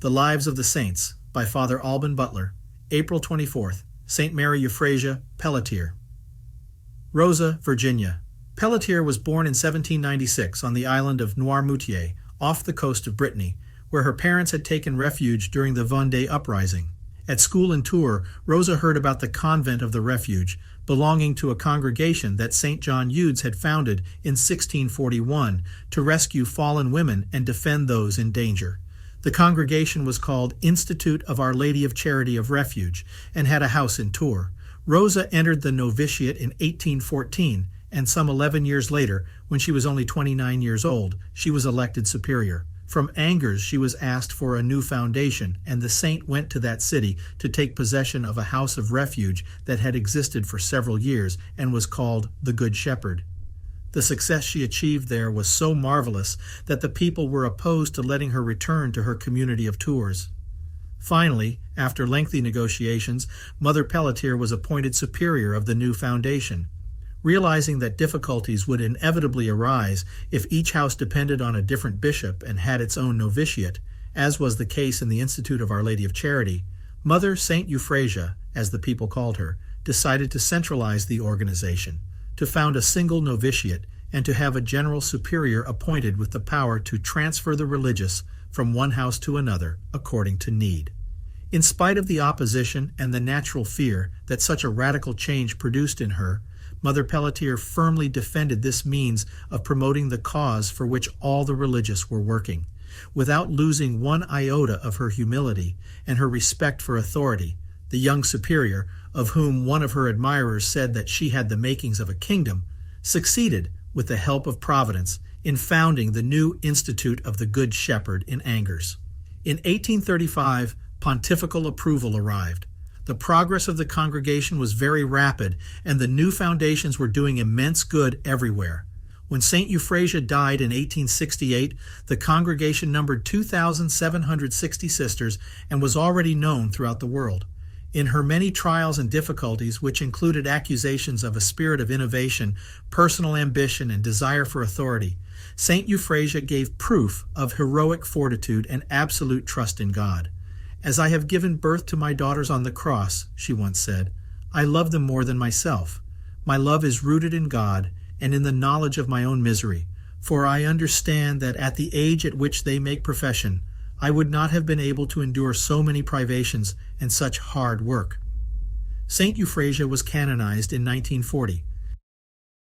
The Lives of the Saints by Father Alban Butler, April 24th, St. Mary Euphrasia Pelletier. Rosa, Virginia. Pelletier was born in 1796 on the island of Noirmoutier, off the coast of Brittany, where her parents had taken refuge during the Vendée uprising. At school in Tours, Rosa heard about the convent of the Refuge, belonging to a congregation that St. John Eudes had founded in 1641 to rescue fallen women and defend those in danger. The congregation was called Institute of Our Lady of Charity of Refuge and had a house in Tours. Rosa entered the novitiate in 1814, and some 11 years later, when she was only 29 years old, she was elected superior. From Angers, she was asked for a new foundation, and the saint went to that city to take possession of a house of refuge that had existed for several years and was called the Good Shepherd. The success she achieved there was so marvelous that the people were opposed to letting her return to her community of Tours. Finally, after lengthy negotiations, Mother Pelletier was appointed superior of the new foundation. Realizing that difficulties would inevitably arise if each house depended on a different bishop and had its own novitiate, as was the case in the Institute of Our Lady of Charity, Mother St. Euphrasia, as the people called her, decided to centralize the organization, to found a single novitiate, and to have a general superior appointed with the power to transfer the religious from one house to another according to need. In spite of the opposition and the natural fear that such a radical change produced in her, Mother Pelletier firmly defended this means of promoting the cause for which all the religious were working, without losing one iota of her humility and her respect for authority. The young superior, of whom one of her admirers said that she had the makings of a kingdom, succeeded, with the help of Providence, in founding the new Institute of the Good Shepherd in Angers. In 1835, pontifical approval arrived. The progress of the congregation was very rapid, and the new foundations were doing immense good everywhere. When St. Euphrasia died in 1868, the congregation numbered 2,760 sisters and was already known throughout the world. In her many trials and difficulties, which included accusations of a spirit of innovation, personal ambition, and desire for authority, St. Euphrasia gave proof of heroic fortitude and absolute trust in God. "As I have given birth to my daughters on the cross," she once said, "I love them more than myself. My love is rooted in God and in the knowledge of my own misery, for I understand that at the age at which they make profession, I would not have been able to endure so many privations and such hard work." St. Euphrasia was canonized in 1940.